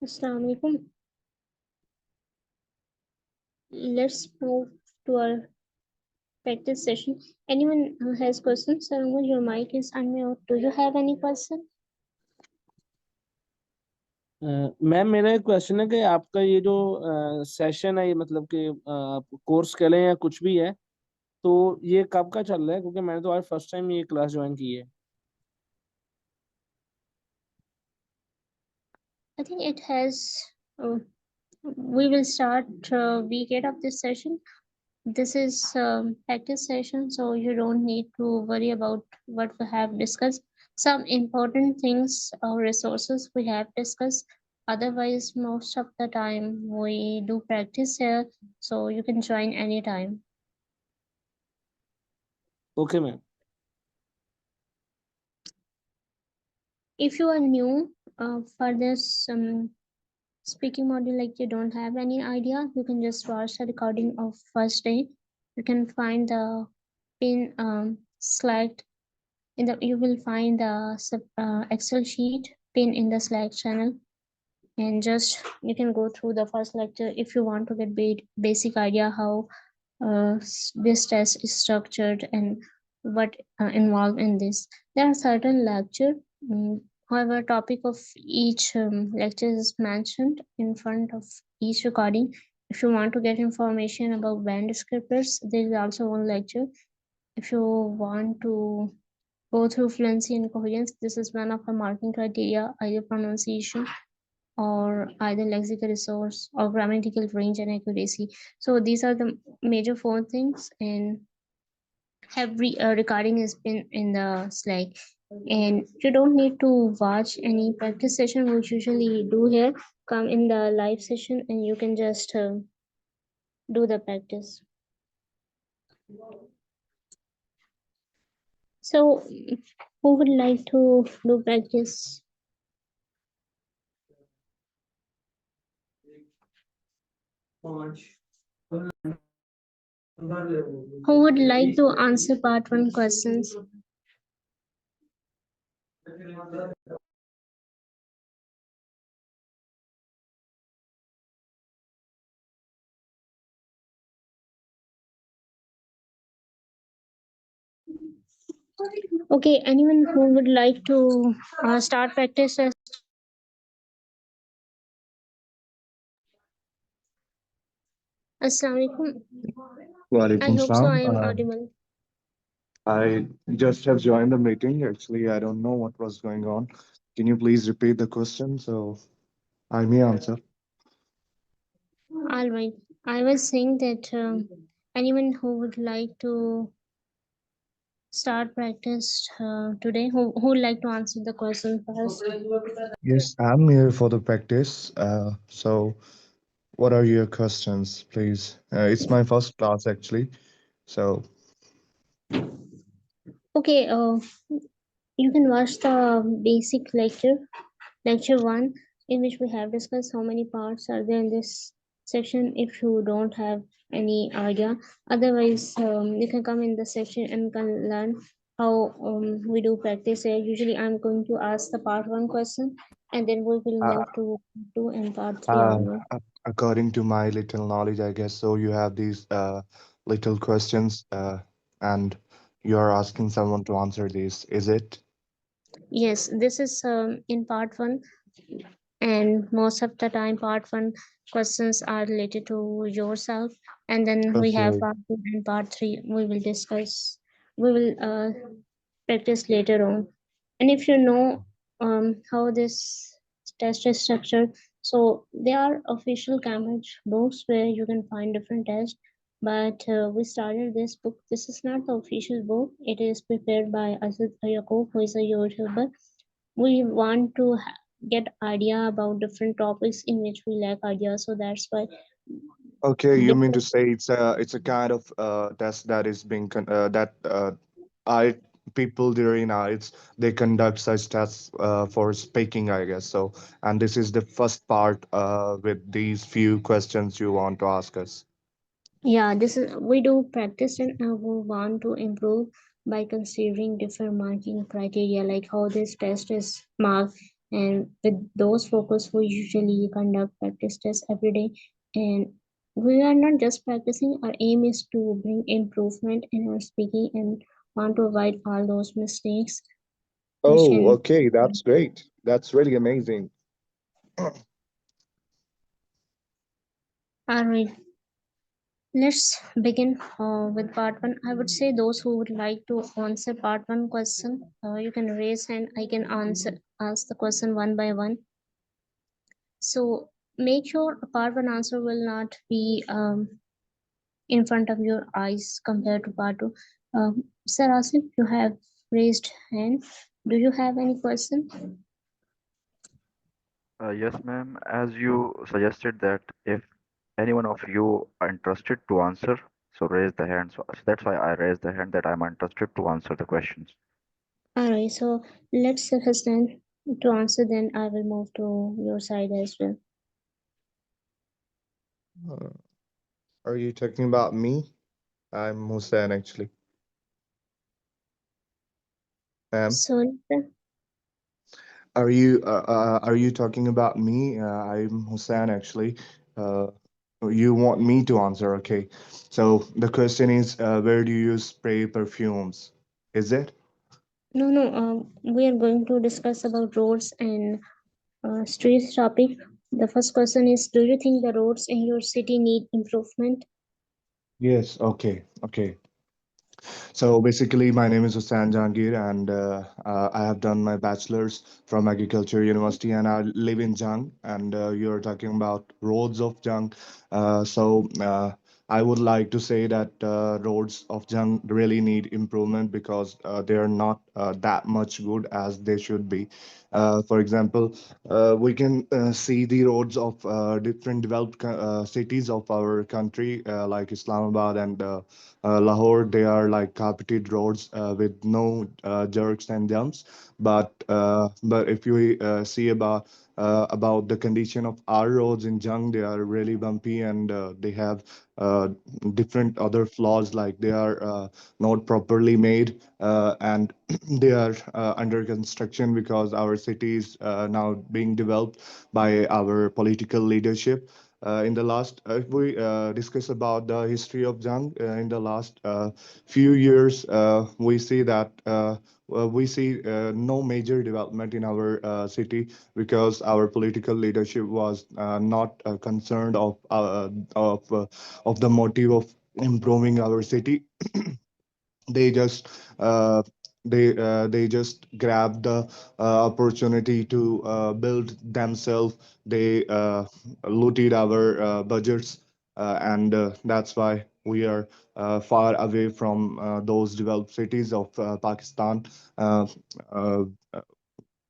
Assalamu alaikum. Let's move to our practice session. Anyone who has questions, Saranga, your mic is unmute. Do you have any question? Ma'am मेरा एक question है कि आपका ये जो session है, ये मतलब कि आप कोर्स कह लें या कुछ भी है, तो ये कब का चल रहा है? क्योंकि मैंने तो आज फर्स्ट टाइम ये क्लास ज्वाइन की है। I think it has. We will start week 8 of this session. This is practice session, so you don't need to worry about what we have discussed. Some important things or resources we have discussed. Otherwise, most of the time we do practice here, so you can join anytime. Okay, ma'am. If you are new for this speaking module, like you don't have any idea, you can just watch the recording of first day. You can find the pin Slack in the, you will find the Excel sheet pin in the Slack channel, and just you can go through the first lecture if you want to get basic idea how this test is structured and what involved in this. There are certain lecture, however topic of each lecture is mentioned in front of each recording. If you want to get information about band descriptors, there is also one lecture. If you want to go through fluency and coherence, this is one of the marking criteria, either pronunciation or either lexical resource or grammatical range and accuracy. So these are the major four things, and every recording has been in the Slack. And you don't need to watch any practice session which usually do here. Come in the live session and you can just do the practice. So who would like to do practice? Who would like to answer part 1 questions? Okay, anyone who would like to start practice? Assalamualaikum. I Walaikum hope so I salam. am audible. I just have joined the meeting. Actually, I don't know what was going on. Can you please repeat the question so I may answer? All right. I was saying that anyone who would like to start practice today, who would like to answer the question first? Yes, I'm here for the practice. So what are your questions, please? It's my first class actually. So Okay, you can watch the basic lecture 1, in which we have discussed how many parts are there in this section if you don't have any idea. Otherwise, you can come in the section and can learn how we do practice here. Usually I'm going to ask the part 1 question, and then we will uh, move to 2 and part 3 uh, onward. according to my little knowledge, I guess so you have these little questions and you're asking someone to answer these, is it? Yes, this is in part 1, and most of the time part 1 questions are related to yourself, and then we have Okay. part 2 and part 3 we will practice later on. And if you know how this test is structured, so there are official Cambridge books where you can find different tests, but we started this book. This is not the official book. It is prepared by Asad Yaqub, who is a YouTuber. We want to get idea about different topics in which we lack ideas, so that's why Okay, you mean to before. say it's a kind of test that is being that I people during it's they conduct such tests for speaking, I guess so. And this is the first part with these few questions you want to ask us. Yeah, this is we do practice, and we want to improve by considering different marking criteria, like how this test is marked And with those focus, we usually conduct practice tests every day. And we are not just practicing, our aim is to bring improvement in our speaking and want to avoid all those mistakes which Oh, can. okay, that's great. That's really amazing. All right, let's begin with part one. I would say those who would like to answer part one question, you can raise hand. I can ask the question one by one. So make sure part one answer will not be in front of your eyes compared to part two. Sir Asif, you have raised hand. Do you have any question? Yes, ma'am. As you suggested that if any one of you are interested to answer, so raise the hand. So that's why I raised the hand that I'm interested to answer the questions. All right, so let's first then to answer. Then I will move to your side as well. Uh, Are you talking about me? I'm Hussein actually. Ma'am, Sorry, sir. are you talking about me? I'm Hussein actually. Uh, you want me to answer, okay? So the question is, where do you spray perfumes? Is it? No, no. We are going to discuss about roads and streets topic. The first question is: do you think the roads in your city need improvement? Yes. Okay. Okay. So basically, my name is Hussain Jahangir, and I have done my bachelor's from Agriculture University, and I live in Jang. And you're talking about roads of Jang. I would like to say that roads of Jang really need improvement because they are not that much good as they should be. For example, we can see the roads of different developed cities of our country, like Islamabad and Lahore. They are like carpeted roads with no jerks and jumps. But if you see about the condition of our roads in Jung, they are really bumpy and they have uh, different other flaws, like they are not properly made and they are under construction because our city is now being developed by our political leadership. In the last, if we discuss about the history of Jang, in the last few years, we see that we see no major development in our city because our political leadership was not concerned of the motive of improving our city. They just uh, they just grab the opportunity to build themselves. They looted our budgets, and that's why we are far away from those developed cities of Pakistan, uh, uh,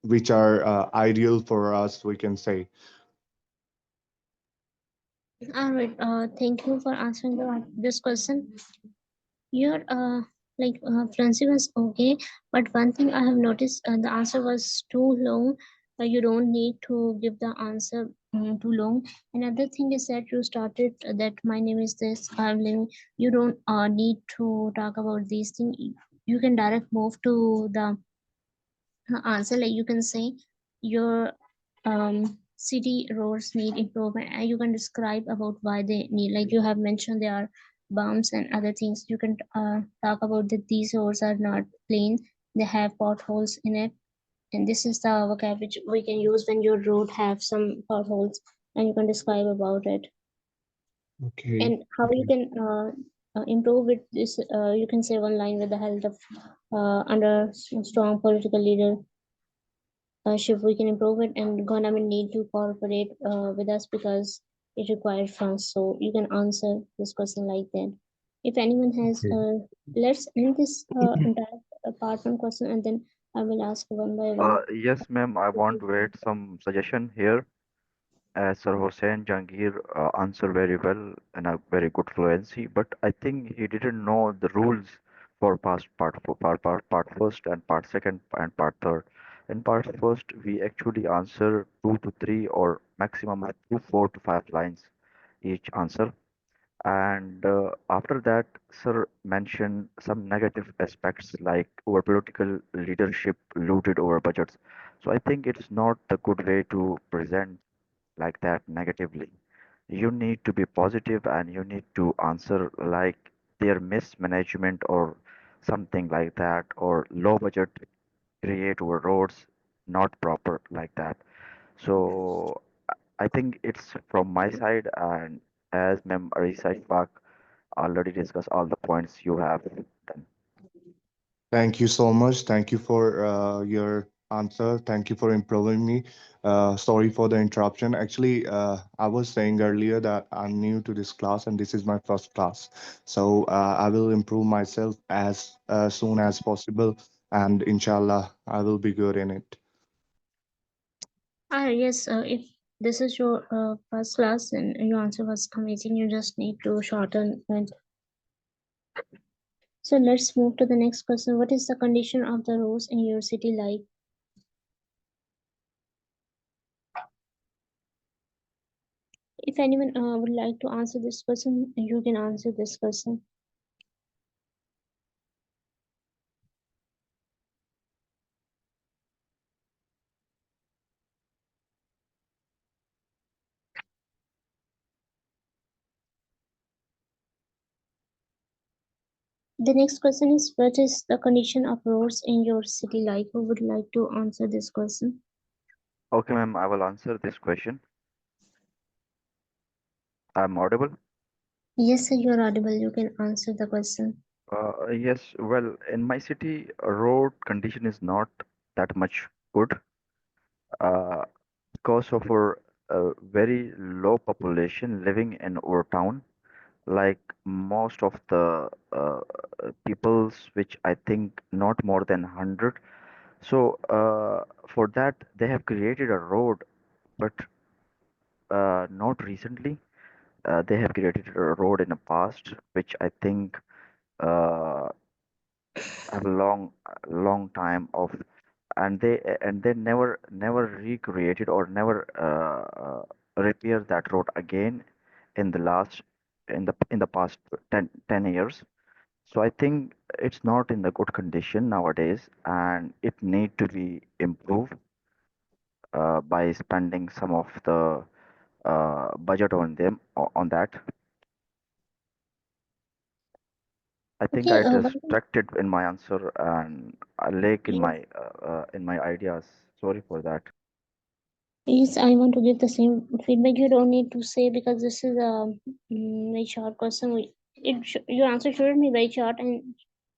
which are ideal for us, we can say. All right. Thank you for answering this question. Your fluency was okay, but one thing I have noticed, the answer was too long. You don't need to give the answer too long. Another thing is that you started that my name is this. I'm living. You don't need to talk about these things. You can direct move to the answer. Like you can say your city roads need improvement, and you can describe about why they need. Like you have mentioned, there are bumps and other things. You can talk about that these roads are not clean, they have potholes in it, and this is the vocab which we can use when your road have some potholes, and you can describe about it. Okay. And how you Okay. can improve with this. You can say one line: with the help of under strong political leader if we can improve it, and government need to cooperate with us because it requires funds. So you can answer this question like that. If anyone has, Okay. let's end this entire part one question, and then I will ask one by one. Yes, ma'am. I want to add some suggestion here. As Sir Hossein Jahangir answered very well and a very good fluency, but I think he didn't know the rules for part first and part second and part third. In part first, we actually answer 2 to 3 or maximum up to 4 to 5 lines each answer. And after that, Sir mentioned some negative aspects like our political leadership looted our budgets. So I think it's not the good way to present like that negatively. You need to be positive and you need to answer like their mismanagement or something like that, or low budget create over roads not proper like that. So I think it's from my side, and as Mem Arisa Ishfaq already discussed all the points you have done. Thank you so much. Thank you for your answer. Thank you for improving me. Sorry for the interruption. Actually, I was saying earlier that I'm new to this class and this is my first class. So I will improve myself as soon as possible. And inshallah, I will be good in it. Yes, if this is your first class and your answer was amazing, you just need to shorten it. So let's move to the next question. What is the condition of the roads in your city like? If anyone would like to answer this question, you can answer this question. The next question is, what is the condition of roads in your city like? Who would like to answer this question? Okay, ma'am, I will answer this question. I'm audible. Yes, sir, you're audible. You can answer the question. Yes, well, in my city, road condition is not that much good uh, because of our very low population living in our town. Like most of the peoples, which I think not more than 100. So for that, they have created a road, but not recently. They have created a road in the past, which I think uh, have a long time of, and they never recreated or never repaired that road again in the last in the past 10 years. So I think it's not in the good condition nowadays, and it need to be improved by spending some of the budget on them on that. I think Okay, I but distracted in my answer and I lack yes, in my ideas. Sorry for that. yes, I want to give the same feedback. You don't need to say because this is a very short question. Your answer shouldn't be very short and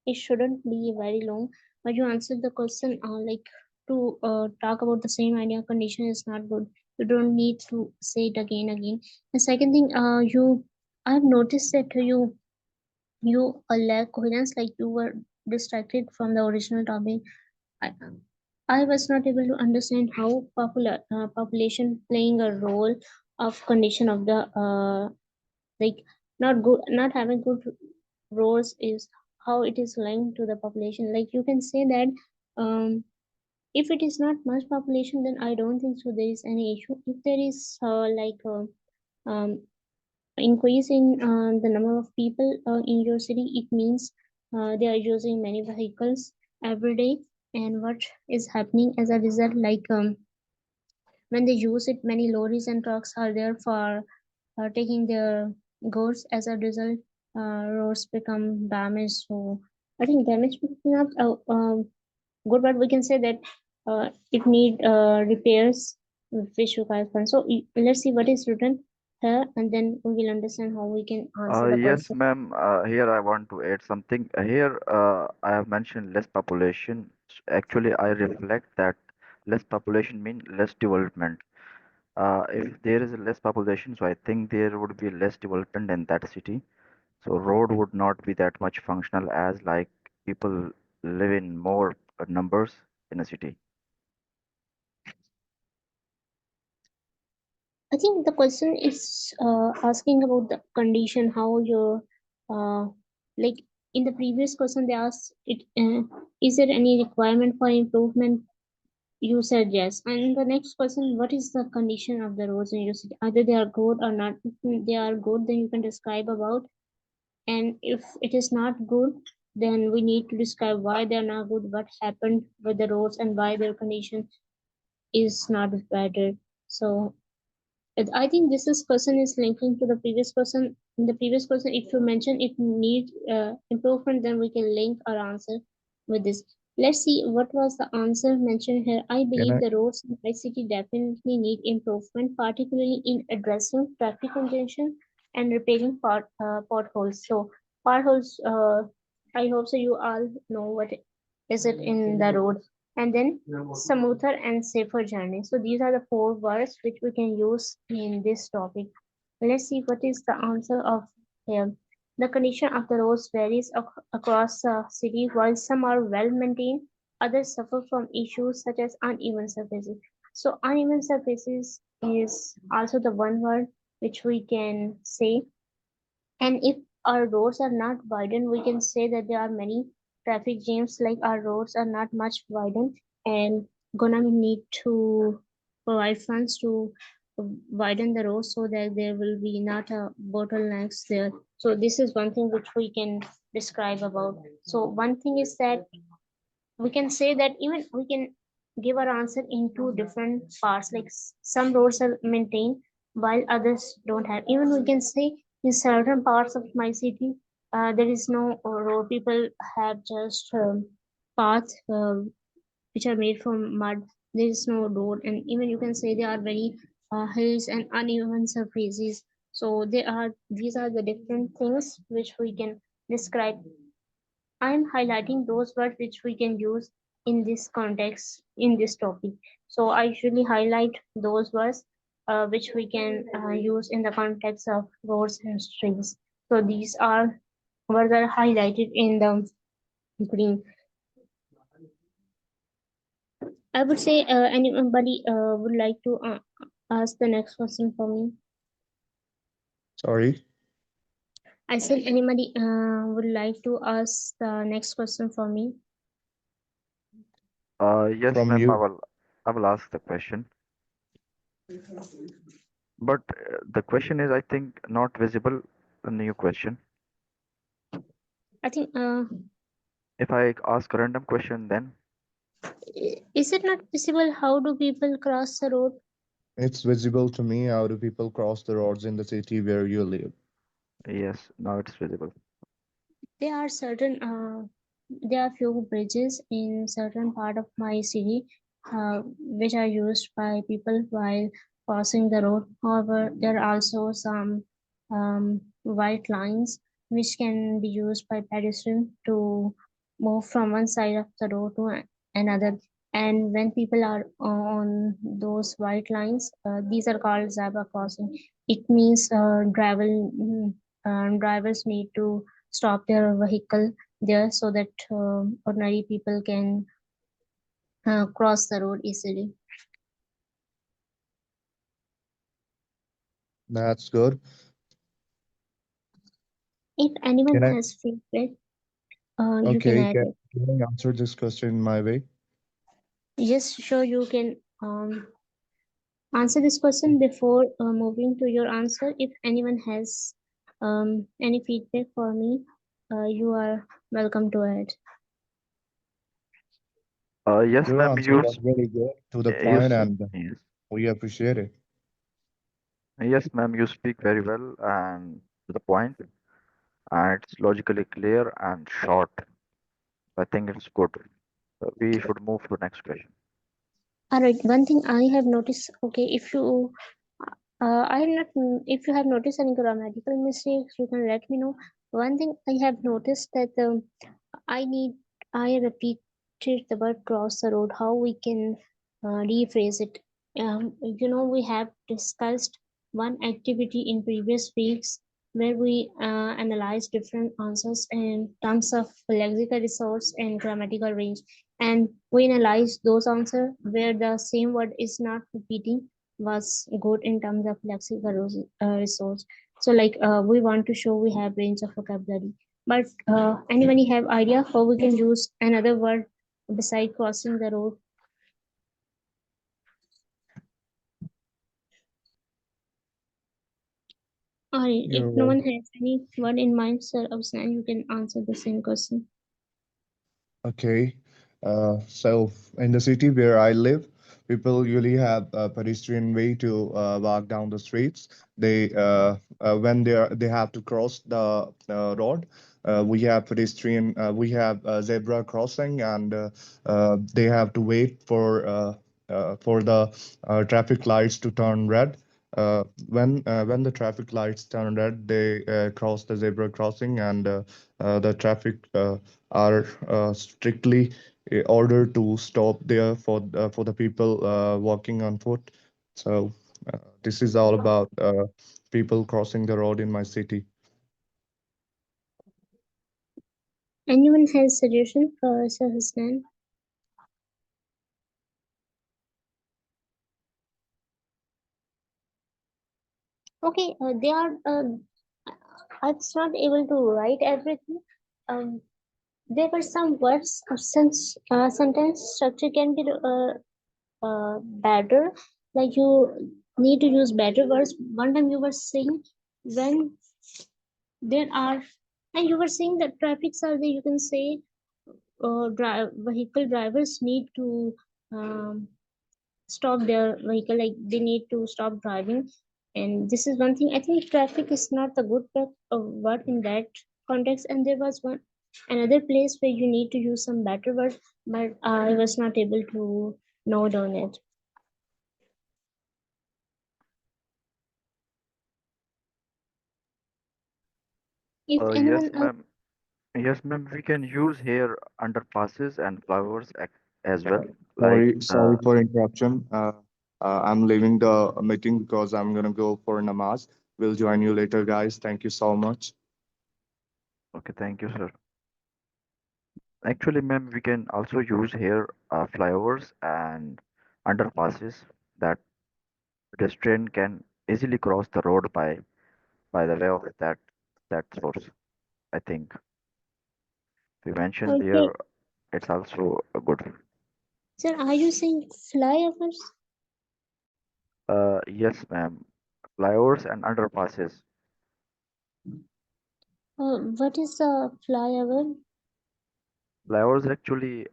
it shouldn't be very long. But you answered the question like to talk about the same idea. Condition is not good. You don't need to say it again. The second thing, I've noticed that you lack coherence, like you were distracted from the original topic. I, I was not able to understand how population playing a role of condition of the like not having good roles is how it is linked to the population. Like you can say that if it is not much population, then I don't think so there is any issue. If there is um, increase in the number of people in your city, it means they are using many vehicles every day. And what is happening as a result, like when they use it, many lorries and trucks are there for taking their goods. As a result, roads become damaged. So I think damage is not good, but we can say that it need repairs which require funds. So let's see what is written here, and then we will understand how we can answer the Yes, question. ma'am. Here I want to add something. Here I have mentioned less population. Actually, I reflect that less population mean less development. If there is less population, so I think there would be less development in that city. So road would not be that much functional as like people live in more numbers in a city. I think the question is asking about the condition, how your like in the previous question they asked it, is there any requirement for improvement? You said yes. And the next question, what is the condition of the roads in your city? Either they are good or not. If they are good, then you can describe about. And if it is not good, then we need to describe why they are not good, what happened with the roads, and why their condition. is not better. So I think this person is linking to the previous person. In the previous question, if you mention it need improvement, then we can link our answer with this. Let's see what was the answer mentioned here. I believe the roads in my city definitely need improvement, particularly in addressing traffic congestion and repairing potholes. So potholes, I hope so you all know what is it in the road. And then smoother and safer journey. So these are the 4 words which we can use in this topic. Let's see what is the answer of here. The condition of the roads varies across the city. While some are well maintained, others suffer from issues such as uneven surfaces. So uneven surfaces is also the one word which we can say. And if our roads are not widened, we can say that there are many traffic jams, like our roads are not much widened and gonna need to provide funds to widen the road so that there will be not a bottlenecks there. So this is one thing which we can describe about. So one thing is that we can say that even we can give our answer in 2 different parts, like some roads are maintained while others don't have. Even we can say in certain parts of my city there is no road, people have just paths which are made from mud, there is no road. And even you can say there are very hills and uneven surfaces. So these are the different things which we can describe. I am highlighting those words which we can use in this context, in this topic. So I usually highlight those words which we can use in the context of roads and streets. So these are words are highlighted in the green. I would say anybody would like to ask the next question for me. Sorry. I said anybody would like to ask the next question for me. Yes, From ma'am, you. I will ask the question. But the question is, I think, not visible. A new question. I think If I ask a random question, then is it not visible? How do people cross the road? It's visible to me. How do people cross the roads in the city where you live? yes, now it's visible. There are there are few bridges in certain part of my city which are used by people while crossing the road. However, there are also some white lines which can be used by pedestrians to move from one side of the road to another. And when people are on those white lines, these are called zebra crossing. It means drivers need to stop their vehicle there so that ordinary people can cross the road easily. That's good. If anyone Can I? has feedback, you can Okay. add it. Can I answer this question in my way? Yes, sure, you can answer this question before moving to your answer. If anyone has any feedback for me, you are welcome to add. Yes, Your ma'am, answer was really good, to the you, point, and yes, we appreciate it. yes, ma'am, you speak very well and to the point, and it's logically clear and short. I think it's good. We should move to the next question. All right, one thing I have noticed, okay, I have not, if you have noticed any grammatical mistakes, you can let me know. One thing I have noticed that I need, I repeated the word cross the road, how we can rephrase it. We have discussed one activity in previous weeks where we analyzed different answers in terms of lexical resource and grammatical range. And we analyzed those answers where the same word is not repeating was good in terms of lexical resource. So like we want to show we have range of vocabulary. But anybody have idea how we can use another word beside crossing the road? Or if You're no one welcome. has any word in mind, Sir Absan, you can answer the same question. Okay. So in the city where I live, people usually have a pedestrian way to walk down the streets. When they have to cross the road, we have we have zebra crossing, and they have to wait for the traffic lights to turn red. When the traffic lights turn red, they cross the zebra crossing, and the traffic are strictly ordered to stop there for the people walking on foot. So this is all about people crossing the road in my city. Anyone has suggestion for Sir Hussain? Okay, they are. I was not able to write everything. Um, there were some words or sentence structure can be better. Like you need to use better words. One time you were saying when there are, and you were saying that traffics are there. You can say vehicle drivers need to um, stop their vehicle, like they need to stop driving. And this is one thing. I think traffic is not a good word in that context. And there was one another place where you need to use some better word, but I was not able to note down it. If Yes, anyone else, ma'am. Yes, ma'am. We can use here underpasses and flowers as well. Like Sorry for interruption. I'm leaving the meeting because I'm gonna go for namaz. We'll join you later, guys. Thank you so much. okay, thank you, sir. Actually, ma'am, we can also use here flyovers and underpasses that pedestrian can easily cross the road by the way of that source. I think we mentioned okay, here it's also a good. sir, are you saying flyovers? Yes, ma'am. Flyovers and underpasses. What is a flyover? Flyovers actually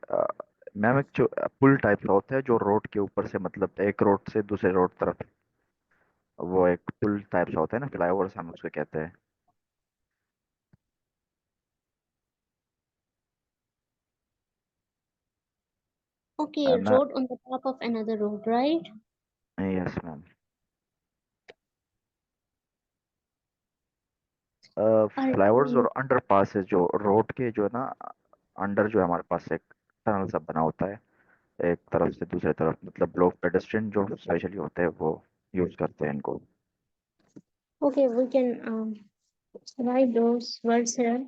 ma'am एक जो पुल type का होता है जो road के ऊपर से मतलब एक रोड से दूसरे रोड तरफ वो एक पुल टाइप का होता है ना फ्लाईओवर्स हम उसको कहते हैं Okay, ना road on the top of another road, right? Yes ma'am Alright, flyovers और अंडरपासेस जो रोड के जो है ना अंडर जो है हमारे पास एक टनल सा बना होता है एक तरफ से दूसरे तरफ मतलब लोग पेडेस्ट्रियन जो स्पेशली होते हैं वो यूज करते हैं इनको okay, we can write those words here.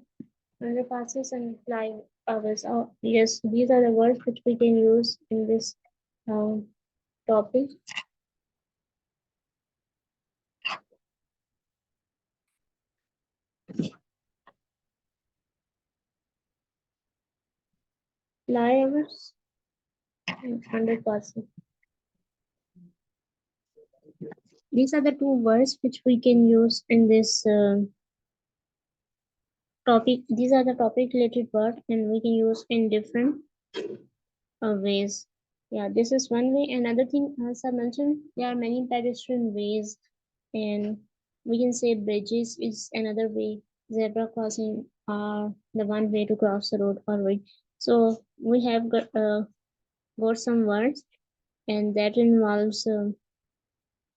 Underpasses and flyovers. Oh, yes, these are the words which we can use in this um, topic. Flyovers and underpasses. These are the two words which we can use in this topic. These are the topic related words and we can use in different ways. Yeah, this is one way. Another thing, as I mentioned, there are many pedestrian ways, and we can say bridges is another way. Zebra crossing are the one way to cross the road or way. So we have got some words, and that involves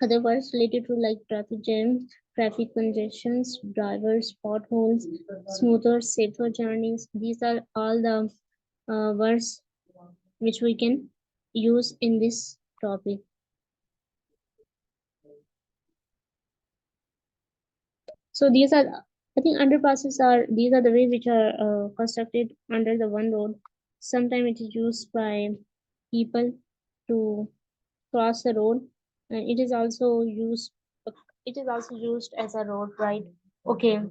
other words related to like traffic jams, traffic congestions, drivers, potholes, smoother, safer journeys. These are all the words which we can use in this topic. So these are, I think underpasses are, these are the way which are constructed under the one road. Sometimes it is used by people to cross the road, and it is also used as a road, right? Okay,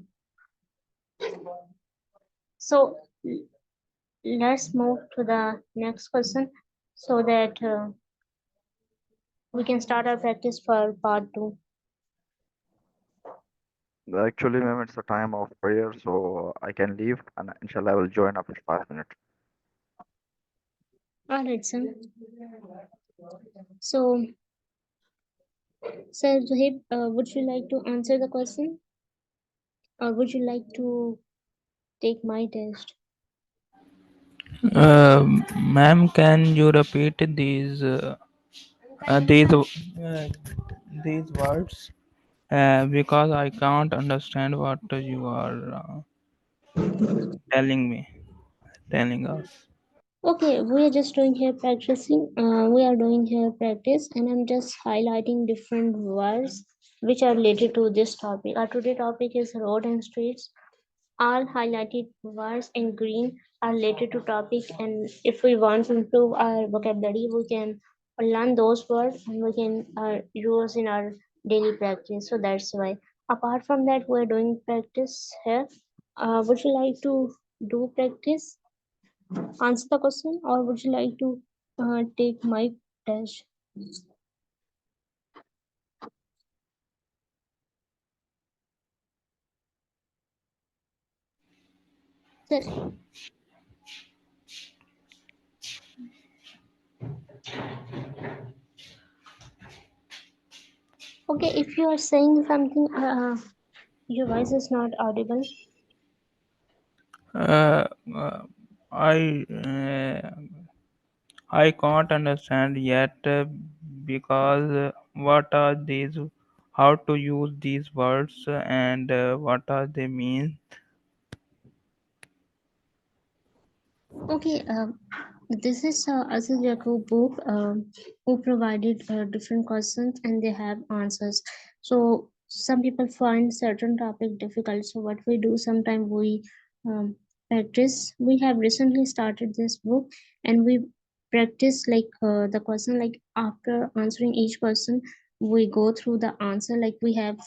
so let's move to the next question so that we can start our practice for part 2. actually ma'am it's the time of prayer so I can leave and inshallah I will join after 5 minutes All right, sir. So, Sir Zohib, would you like to answer the question, or would you like to take my test? Ma'am, can you repeat these words? Because I can't understand what you are telling us. Okay, we are just doing here practicing. We are doing here practice, and I'm just highlighting different words which are related to this topic. Our today topic is road and streets. All highlighted words in green are related to topic, and if we want to improve our vocabulary, we can learn those words and we can use in our daily practice. So that's why. Apart from that, we're doing practice here. Would you like to do practice? Answer the question, or would you like to take my test? Sir, okay, if you are saying something, your voice is not audible. Uh, uh, I uh, I can't understand yet because what are these? How to use these words and what are they mean? Okay, this is Aziz Yaqub book who provided different questions and they have answers. So some people find certain topic difficult. So what we do, sometimes we practice. We have recently started this book and we practice like the question, like after answering each question, we go through the answer. Like we have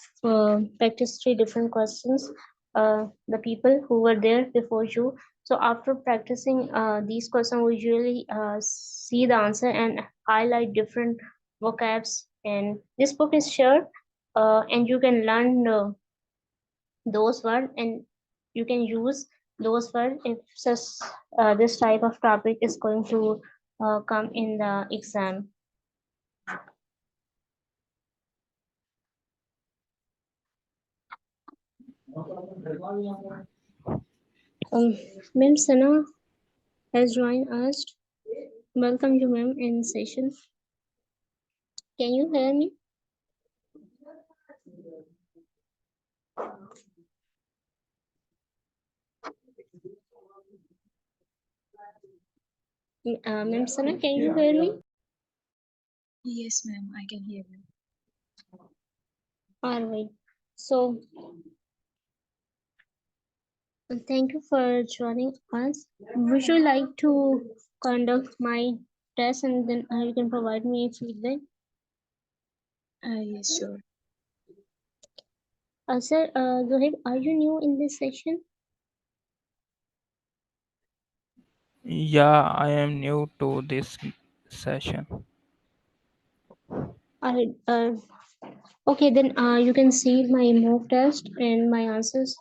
practiced three different questions. The people who were there before you, so after practicing these questions, we usually see the answer and highlight different vocabs. And this book is short, and you can learn those words and you can use those words if such, this type of topic is going to come in the exam. Ma'am Sana has joined us. Welcome you, ma'am, in session. Can you hear me? Ma'am Sana, can you hear me? Yes, ma'am, I can hear you. All right. So thank you for joining us. Would you like to conduct my test and then you can provide me feedback? Yes, sure. Sir, Zohaib, are you new in this session? Yeah, I am new to this session. I, okay, then you can see my mock test and my answers.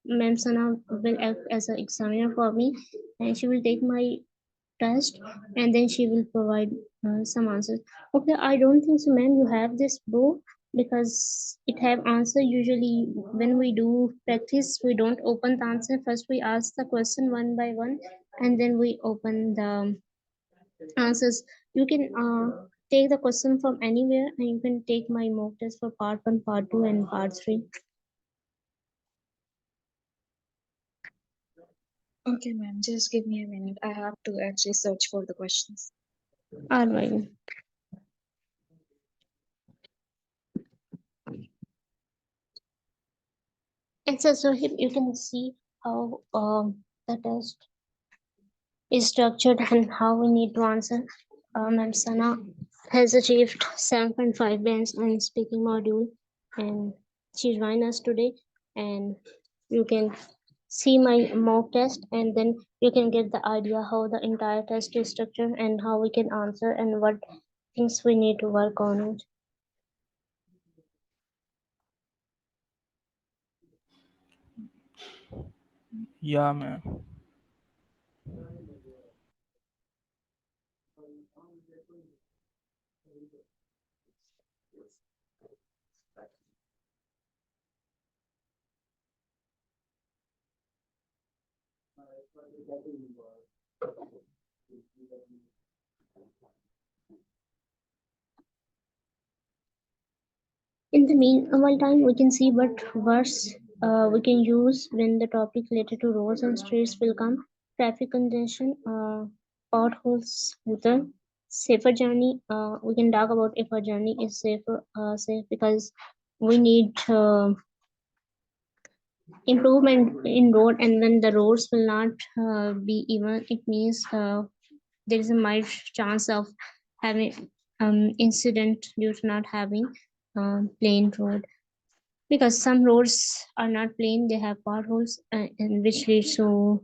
Ma'am Sana will act as an examiner for me and she will take my test and then she will provide some answers. Okay, I don't think so, ma'am. You have this book because it have answer. Usually, when we do practice, we don't open the answer. First, we ask the question one by one, and then we open the answers. You can take the question from anywhere, and you can take my mock test for part one, part two, and part three. Okay, ma'am, just give me a minute. I have to actually search for the questions. All right. And so here you can see how the test is structured and how we need to answer. Ma'am Sana has achieved 7.5 bands on speaking module and she joined us today and you can see my mock test and then you can get the idea how the entire test is structured and how we can answer and what things we need to work on it. Yeah, ma'am. In the meanwhile time, we can see what words we can use when the topic related to roads and streets will come. Traffic congestion, potholes, smoother, safer journey. We can talk about if a journey is safe because we need improvement in road, and when the roads will not be even, it means there is a mild chance of having incident due to not having plain road, because some roads are not plain, they have potholes, and which leads to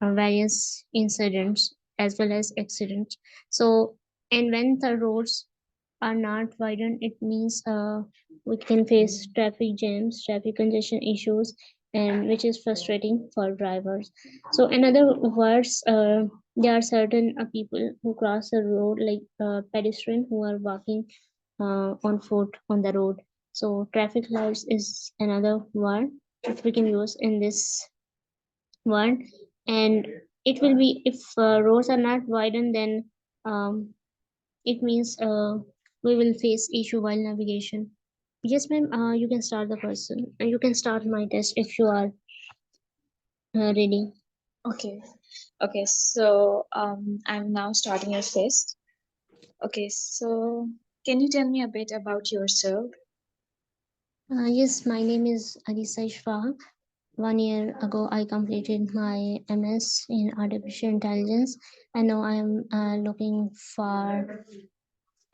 various incidents as well as accidents. So, and when the roads are not widened, it means we can face traffic jams, traffic congestion issues, and which is frustrating for drivers. So, in other words, there are certain people who cross the road, like pedestrian who are walking on foot on the road. So, traffic lights is another word which we can use in this one, and it will be if roads are not widened, then it means we will face issue while navigation. Yes, ma'am. You can start the person. You can start my test if you are ready. Okay. Okay. So I'm now starting your test. Okay. So can you tell me a bit about yourself? Yes, my name is Alisa Ishfaq. 1 year ago, I completed my MS in artificial intelligence, and now I am looking for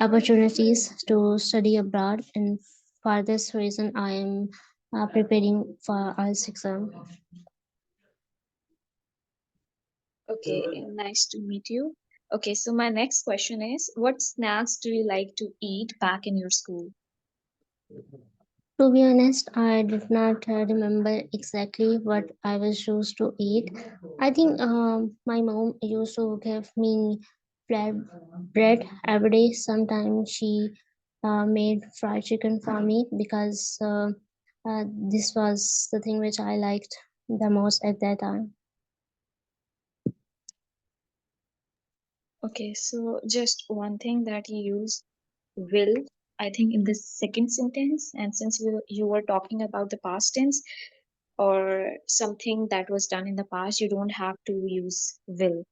opportunities to study abroad, and for this reason, I am preparing for IELTS exam. Okay. Nice to meet you. Okay. So my next question is, what snacks do you like to eat back in your school? To be honest, I did not remember exactly what I was used to eat. I think my mom used to give me bread, bread every day. Sometimes she made fried chicken for me because this was the thing which I liked the most at that time. Okay. So just one thing that you use will, I think, in the second sentence, and since you were talking about the past tense or something that was done in the past, you don't have to use will.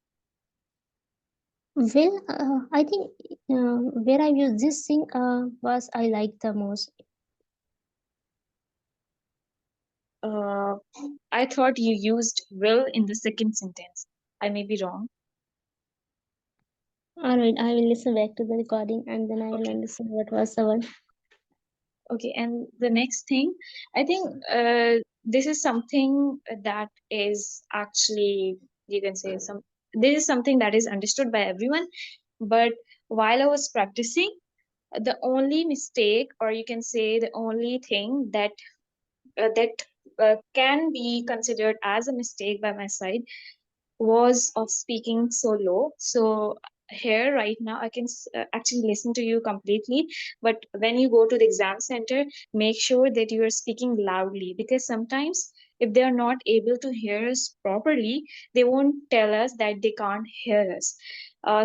Well, I think where I used this thing was I liked the most. uh, I thought you used will in the second sentence. I may be wrong. All right, I will listen back to the recording and then I will Okay. understand what was the one. Okay, and the next thing, I think this is something that is actually, you can say this is something that is understood by everyone. But while I was practicing, the only mistake, or you can say the only thing that can be considered as a mistake by my side was of speaking so low. So here right now I can actually listen to you completely, but when you go to the exam center, make sure that you are speaking loudly, because sometimes if they are not able to hear us properly, they won't tell us that they can't hear us.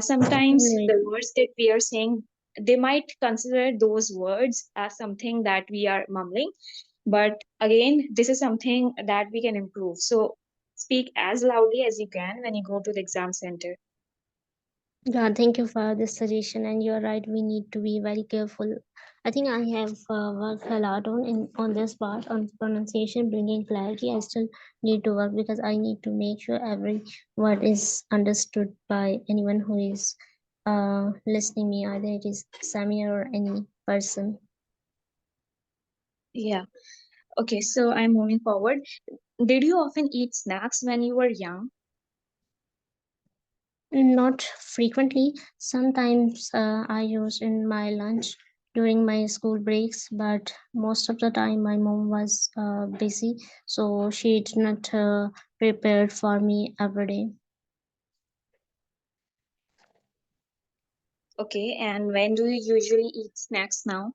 Sometimes Right. the words that we are saying, they might consider those words as something that we are mumbling, but again, this is something that we can improve. So speak as loudly as you can when you go to the exam center. Yeah, thank you for this suggestion. And you're right, we need to be very careful. I think I have worked a lot on this part on pronunciation, bringing clarity. I still need to work because I need to make sure every word is understood by anyone who is listening me, either it is Samir or any person. Yeah. Okay, so I'm moving forward. Did you often eat snacks when you were young? Not frequently. Sometimes I use in my lunch during my school breaks, but most of the time my mom was busy, so she did not prepare for me every day. Okay, and when do you usually eat snacks now?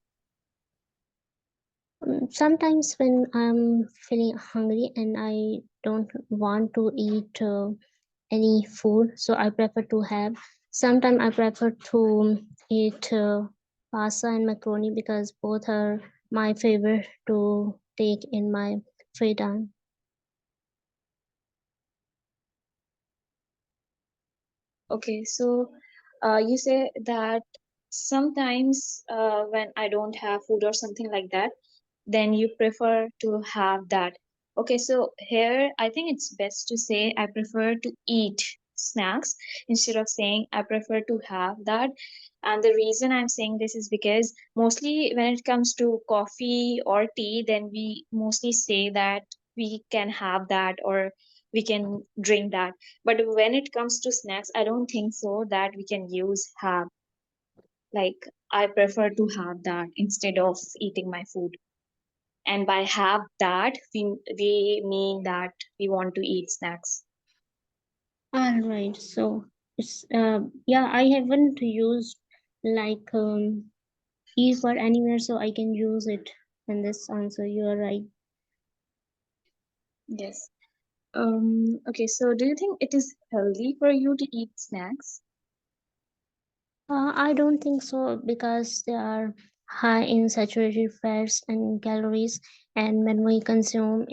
Sometimes when I'm feeling hungry and I don't want to eat any food, so I prefer to have. Sometimes I prefer to eat pasta and macaroni because both are my favorite to take in my free time. Okay, so you say that sometimes when I don't have food or something like that, then you prefer to have that. Okay, so here I think it's best to say I prefer to eat snacks instead of saying I prefer to have that. And the reason I'm saying this is because mostly when it comes to coffee or tea, then we mostly say that we can have that or we can drink that. But when it comes to snacks, I don't think so that we can use have. Like, I prefer to have that instead of eating my food. And by have that, we mean that we want to eat snacks. All right, so it's yeah, I haven't used like E for anywhere, so I can use it in this answer. You are right. Yes. Okay, so do you think it is healthy for you to eat snacks? I don't think so because they are high in saturated fats and calories, and when we consume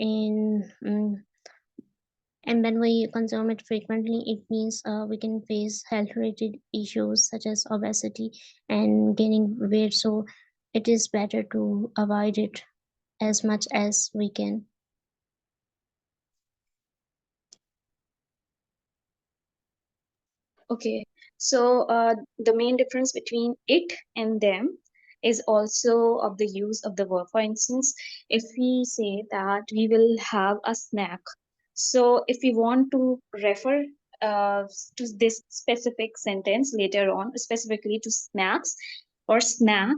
when we consume it frequently, it means we can face health-related issues such as obesity and gaining weight. So it is better to avoid it as much as we can. Okay, so the main difference between it and them is also of the use of the verb. For instance, if we say that we will have a snack, so if we want to refer to this specific sentence later on, specifically to snacks or snack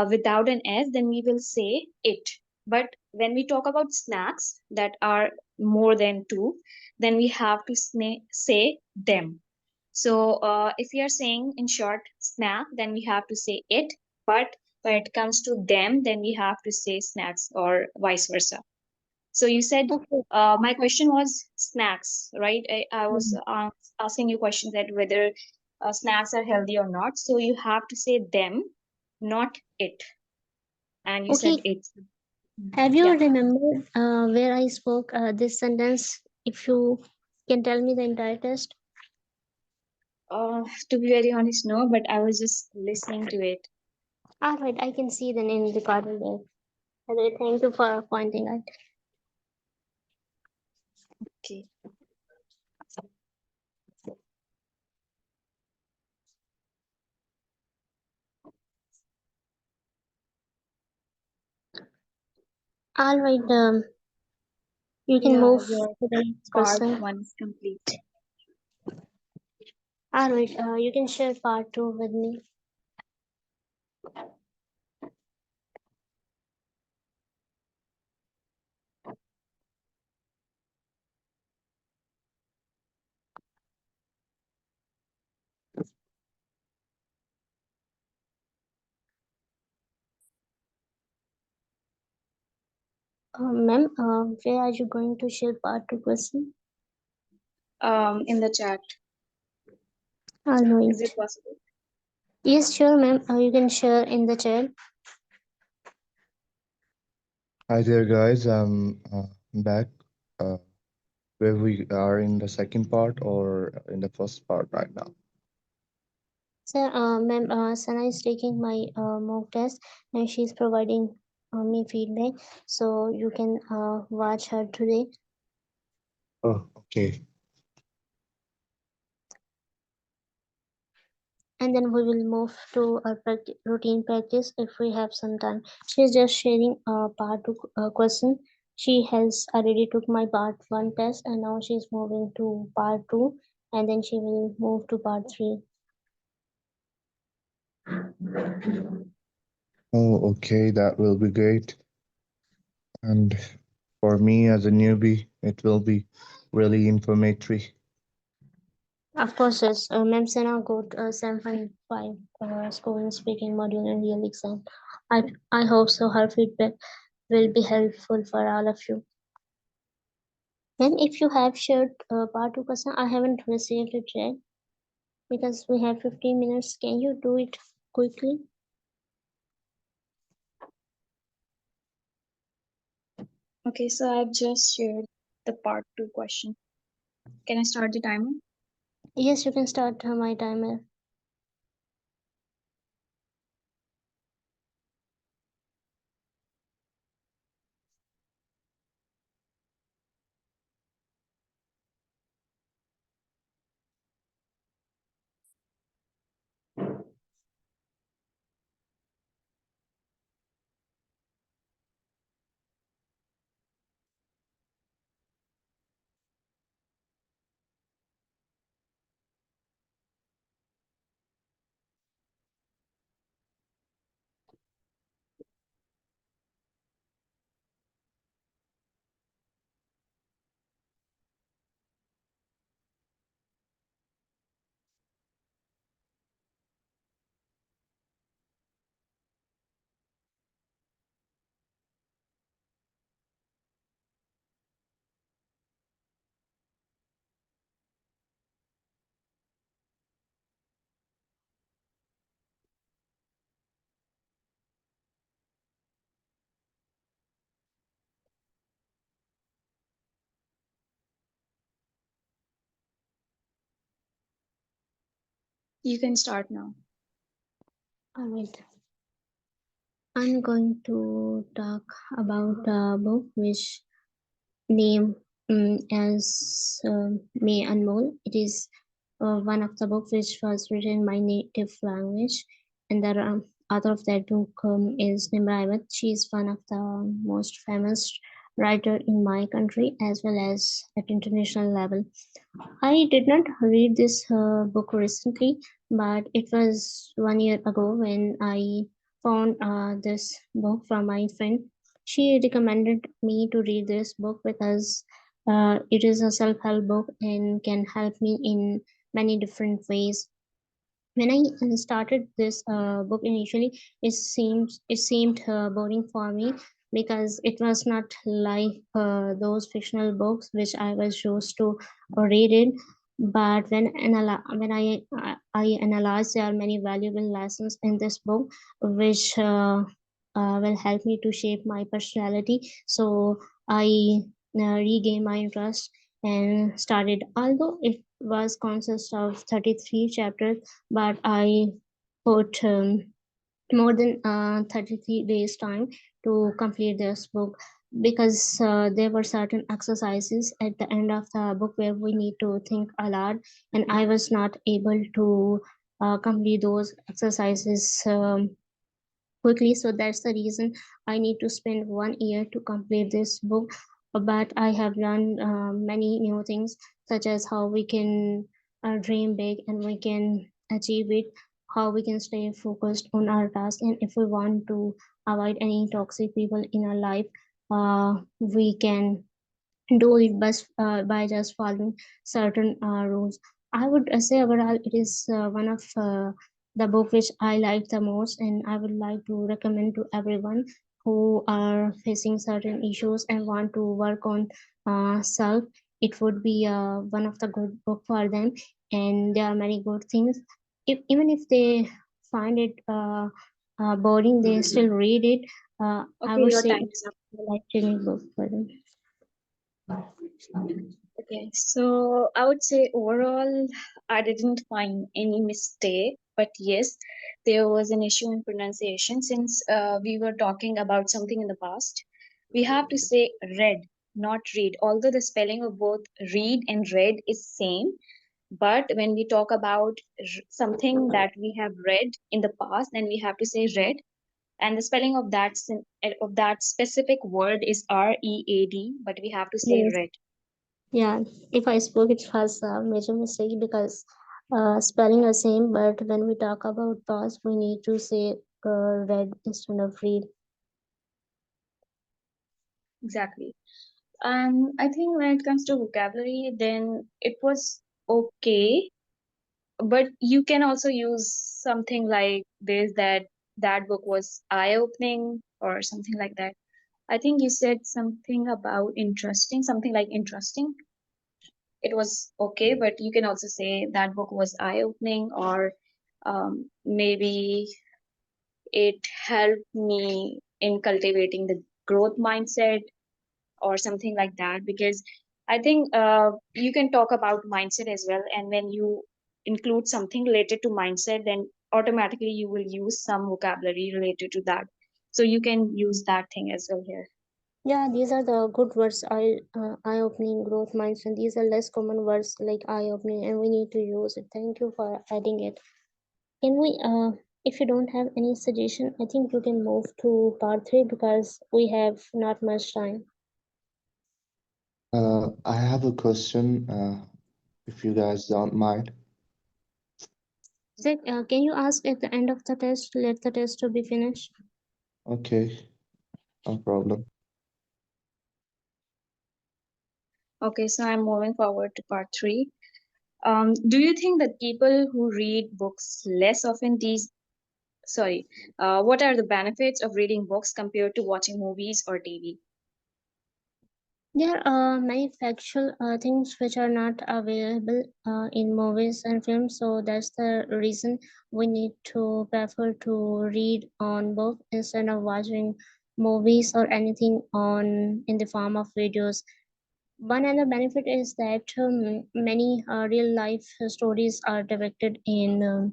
without an s, then we will say it. But when we talk about snacks that are more than two, then we have to say them. So if we are saying in short snack, then we have to say it. But when it comes to them, then we have to say snacks or vice versa. So you said Okay. my question was snacks, right? I was asking you questions that whether snacks are healthy or not. So you have to say them, not it. And you said Okay. it. Have you Yeah. remembered where I spoke this sentence? If you can tell me the entire test. To be very honest, no, but I was just listening to it. All right, I can see the name recorded there. Okay, thank you for pointing out. Okay. All right, you can Yeah, move your to the next part question. one is complete. All right, you can share part two with me. Ma'am, where are you going to share part two question? In the chat. All right. Is it possible? Yes, sure, ma'am. You can share in the chat. Hi there, guys. I'm back. Uh, where we are in the second part or in the first part right now. So, ma'am, Sana is taking my mock test and she's providing me feedback. So you can watch her today. Oh, okay. And then we will move to our routine practice if we have some time. She's just sharing part two question. She has already took my part one test and now she's moving to part two and then she will move to part three. Oh, okay. That will be great. And for me as a newbie, it will be really informative. Of course, yes. Ma'am Sena got 7.5 score in speaking module in real exam. I hope so. Her feedback will be helpful for all of you. Then, if you have shared part 2 question, I haven't received it yet because we have 15 minutes. Can you do it quickly? Okay, so I've just shared the part 2 question. Can I start the timer? Yes, you can start my timer. You can start now. All right. I'm going to talk about a book which name as May Anmol. It is one of the books which was written in my native language, and the author of that book is Nimra Ahmed. She is one of the most famous writer in my country as well as at international level. I did not read this book recently, but it was 1 year ago when I found this book from my friend. She recommended me to read this book because it is a self-help book and can help me in many different ways. When I started this book initially, it seemed boring for me because it was not like those fictional books which I was used to read it. But when I analyzed, there are many valuable lessons in this book which will help me to shape my personality. So I regained my interest and started. Although it was consist of 33 chapters, but I put more than 33 days time to complete this book because there were certain exercises at the end of the book where we need to think a lot, and I was not able to complete those exercises quickly. So that's the reason I need to spend 1 year to complete this book. But I have learned many new things, such as how we can dream big and we can achieve it, how we can stay focused on our task, and if we want to avoid any toxic people in our life, we can do it by just following certain rules. I would say overall it is one of the book which I like the most, and I would like to recommend to everyone who are facing certain issues and want to work on self. It would be one of the good book for them, and there are many good things. Even if they find it boring, they still read it. I Okay, would your say time it's is up. a life-changing book for them. Okay, so I would say overall, I didn't find any mistake, but yes, there was an issue in pronunciation since we were talking about something in the past. We have to say read, not read. Although the spelling of both read and read is same, but when we talk about something that we have read in the past, then we have to say read, and the spelling of of that specific word is read, but we have to say Yes. read. Yeah, if I spoke, it was a major mistake because spelling are same, but when we talk about past, we need to say read instead of read. Exactly. I think when it comes to vocabulary, then it was okay. but you can also use something like this, that book was eye-opening or something like that. I think you said something about interesting, something like interesting. It was okay, but you can also say that book was eye-opening, or maybe it helped me in cultivating the growth mindset or something like that. Because I think you can talk about mindset as well, and when you include something related to mindset, then automatically you will use some vocabulary related to that. So you can use that thing as well here. Yeah, these are the good words. Eye-opening, growth mindset. These are less common words like eye-opening, and we need to use it. Thank you for adding it. Can we, if you don't have any suggestion, I think you can move to part 3 because we have not much time. I have a question, if you guys don't mind. Zach, can you ask at the end of the test? Let the test to be finished. Okay, no problem. Okay, so I'm moving forward to part 3. Do you think that people who read books less often what are the benefits of reading books compared to watching movies or TV? There are many factual things which are not available in movies and films, so that's the reason we need to prefer to read on book instead of watching movies or anything on in the form of videos. One other benefit is that many real life stories are depicted in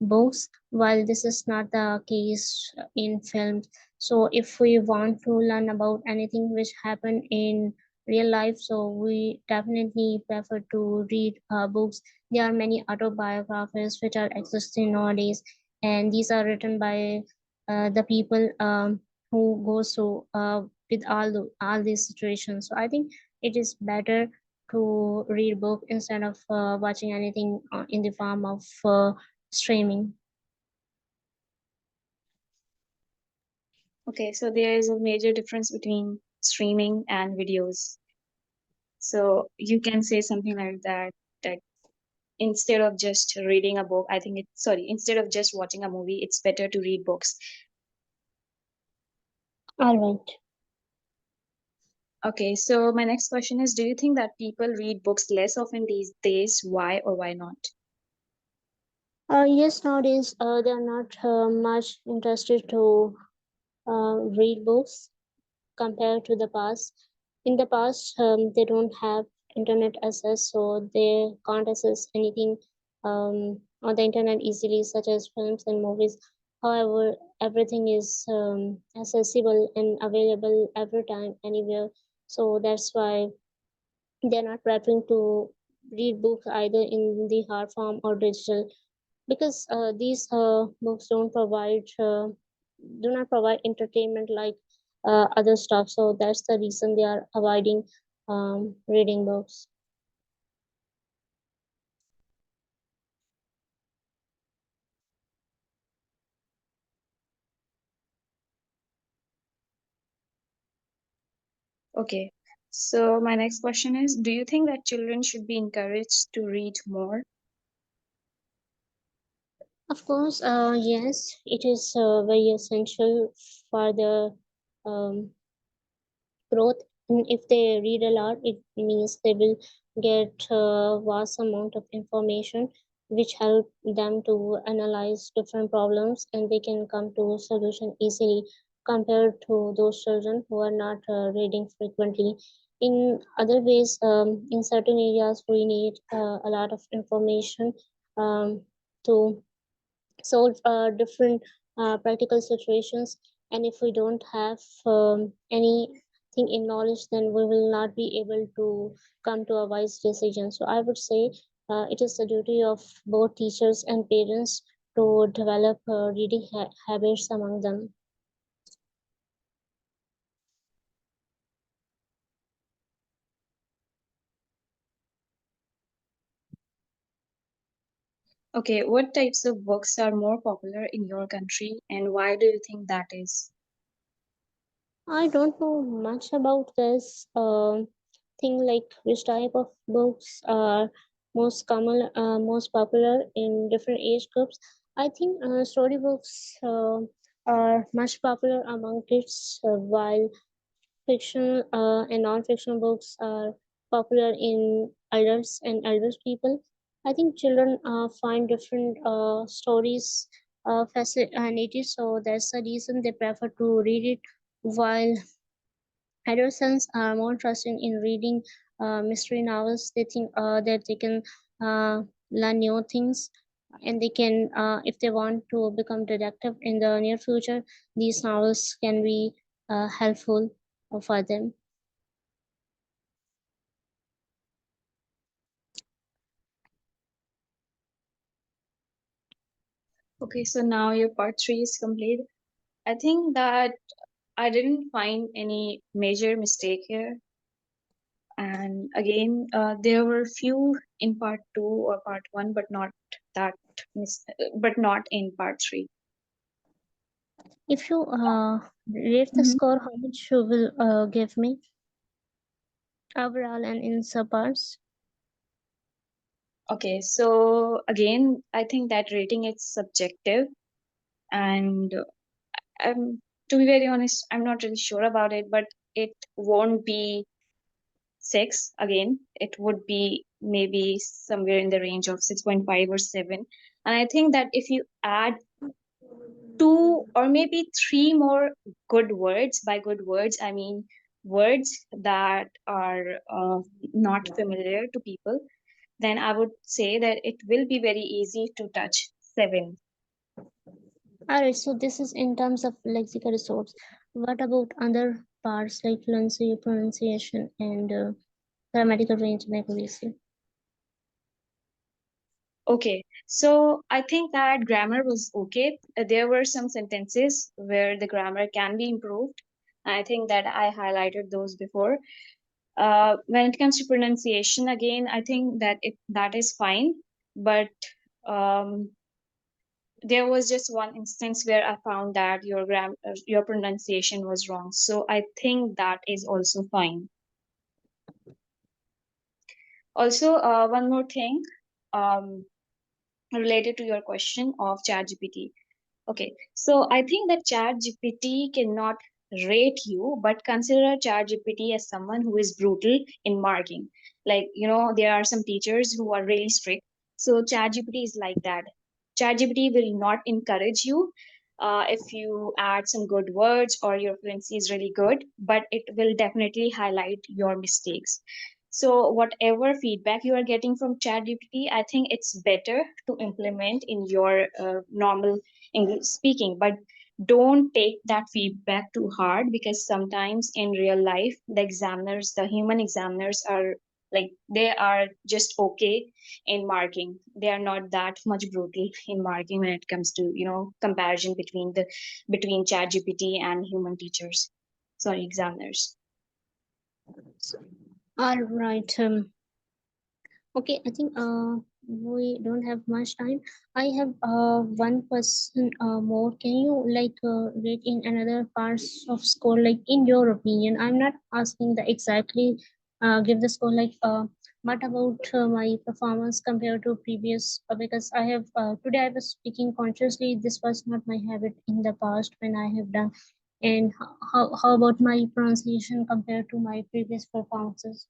books, while this is not the case in films. So, if we want to learn about anything which happened in real life, so we definitely prefer to read books. There are many autobiographies which are existing nowadays, and these are written by the people who go through with all these situations. So, I think it is better to read book instead of watching anything in the form of streaming. Okay, so there is a major difference between streaming and videos. So you can say something like that instead of just reading a book, I think instead of just watching a movie, it's better to read books. All right. Okay, so my next question is, do you think that people read books less often these days? Why or why not? Yes, nowadays they are not much interested to read books compared to the past. In the past, they don't have internet access, so they can't access anything on the internet easily, such as films and movies. However, everything is accessible and available every time, anywhere. So that's why they're not preferring to read books either in the hard form or digital, because these books do not provide entertainment like other stuff. So that's the reason they are avoiding reading books. Okay, so my next question is, do you think that children should be encouraged to read more? Of course, yes, it is very essential for the um, growth. And if they read a lot, it means they will get a vast amount of information which help them to analyze different problems, and they can come to solution easily compared to those children who are not reading frequently. In other ways, in certain areas we need a lot of information to solve different practical situations, and if we don't have anything in knowledge, then we will not be able to come to a wise decision. So I would say it is the duty of both teachers and parents to develop reading habits among them. Okay, what types of books are more popular in your country, and why do you think that is? I don't know much about this thing, like which type of books are most popular in different age groups. I think storybooks are much popular among kids, while fiction and non-fiction books are popular in adults and elder people. I think children find different stories fascinating, so that's the reason they prefer to read it, while adolescents are more interested in reading mystery novels. They think that they can learn new things, and they can, if they want to become detective in the near future, these novels can be helpful for them. Okay, so now your part 3 is complete. I think that I didn't find any major mistake here. And again, there were few in part 2 or part 1, but not that, but not in part 3. If you rate the Mhm. score, how much you will give me overall and in subparts? Okay, so again, I think that rating is subjective, and to be very honest, I'm not really sure about it, but it won't be 6 again. It would be maybe somewhere in the range of 6.5 or 7. And I think that if you add 2 or maybe 3 more good words, by good words, I mean words that are not familiar to people, then I would say that it will be very easy to touch 7. Alright, so this is in terms of lexical resource. What about other parts like fluency, pronunciation, and grammatical range and accuracy? Okay, so I think that grammar was okay. There were some sentences where the grammar can be improved. I think that I highlighted those before. When it comes to pronunciation, again, I think that that is fine, but um, there was just one instance where I found that your pronunciation was wrong. So I think that is also fine. Also, one more thing, um, related to your question of ChatGPT. Okay, so I think that ChatGPT cannot rate you, but consider ChatGPT as someone who is brutal in marking. Like, there are some teachers who are really strict. So ChatGPT is like that. ChatGPT will not encourage you if you add some good words or your fluency is really good, but it will definitely highlight your mistakes. So whatever feedback you are getting from ChatGPT, I think it's better to implement in your normal English speaking, but don't take that feedback too hard, because sometimes in real life the human examiners are like, they are just okay in marking. They are not that much brutal in marking when it comes to comparison between ChatGPT and human teachers, sorry, examiners. All right. Okay, I think we don't have much time. I have one question more. Can you rate in another parts of score, like in your opinion? I'm not asking the exactly give the score what about my performance compared to previous, because I have today I was speaking consciously. This was not my habit in the past when I have done. And how about my pronunciation compared to my previous performances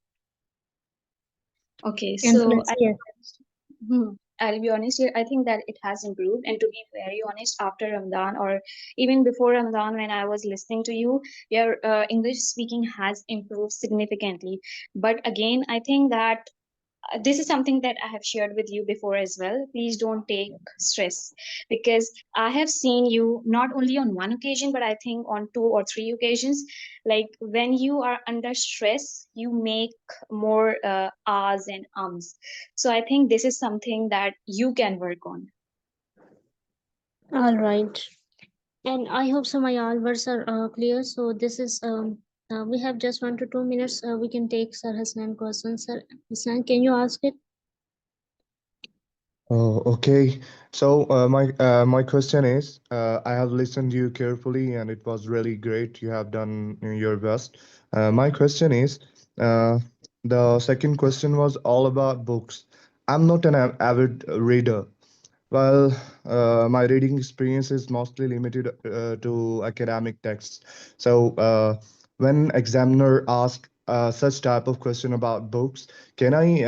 Okay, and so fluency? Yes. I'll be honest here. I think that it has improved. And to be very honest, after Ramadan or even before Ramadan, when I was listening to you, your English speaking has improved significantly. But again, I think that this is something that I have shared with you before as well. Please don't take stress, because I have seen you not only on one occasion, but I think on 2 or 3 occasions. Like when you are under stress, you make more ahs and ums. So I think this is something that you can work on. All right. And I hope so my all words are clear. So this is we have just 1 to 2 minutes. We can take Sir Hasnan questions. Sir Hasnan, can you ask it? Oh, okay. So my question is, I have listened to you carefully, and it was really great. You have done your best. My question is, uh, the second question was all about books. I'm not an avid reader. Well, my reading experience is mostly limited to academic texts. So, when examiner ask such type of question about books, can I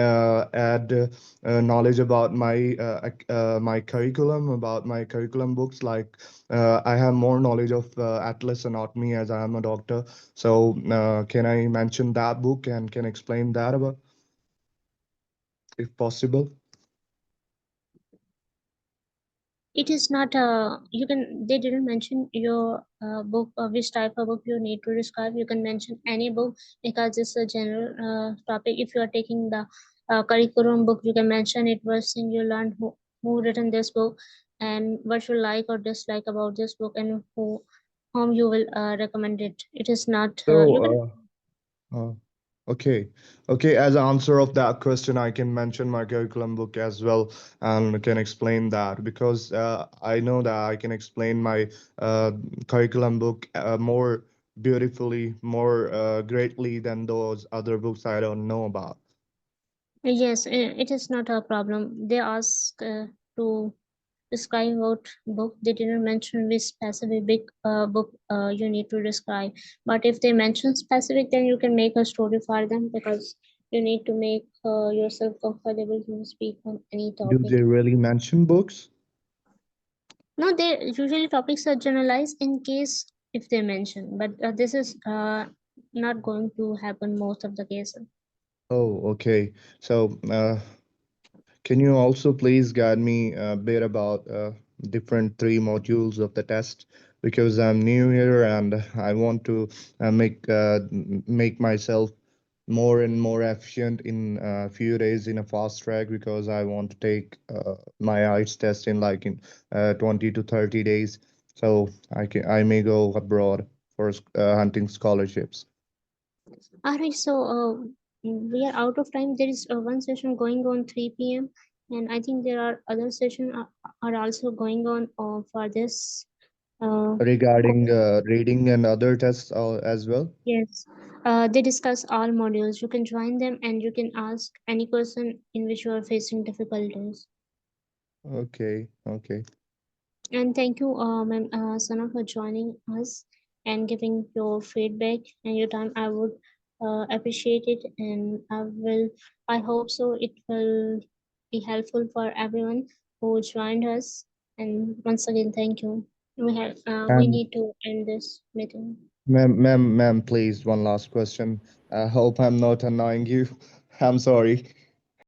add knowledge about my curriculum, about my curriculum books? Like, I have more knowledge of Atlas Anatomy as I am a doctor. So, can I mention that book and can explain that about, if possible? It is not you can they didn't mention your book which type of book you need to describe. You can mention any book because it's a general topic. If you are taking the curriculum book, you can mention it first thing you learned, who written this book and what you like or dislike about this book, and whom you will recommend it. It is not you can. So, uh, okay. Okay, as an answer of that question, I can mention my curriculum book as well and can explain that because I know that I can explain my curriculum book more beautifully, more greatly than those other books I don't know about. Yes, it is not a problem. They ask to describe what book. They didn't mention which specific big book you need to describe. But if they mention specific, then you can make a story for them because you need to make yourself comfortable to speak on any Do topic. they really mention books? No, they usually topics are generalized in case if they mention, but this is not going to happen most of the cases. Oh, okay. So, can you also please guide me a bit about different three modules of the test? Because I'm new here and I want to make myself more and more efficient in a few days in a fast track because I want to take my IELTS test in like in 20 to 30 days. So I may go abroad for hunting scholarships. Alright, so we are out of time. There is one session going on 3 p.m. and I think there are other sessions are also going on for this. Regarding Co- reading and other tests as well. yes, they discuss all modules. You can join them and you can ask any question in which you are facing difficulties. Okay, okay. And thank you, ma'am, Sana, for joining us and giving your feedback and your time. I would appreciate it, and I hope so. It will be helpful for everyone who joined us. And once again, thank you. We And need to end this meeting. ma'am, please, one last question. I hope I'm not annoying you. I'm sorry.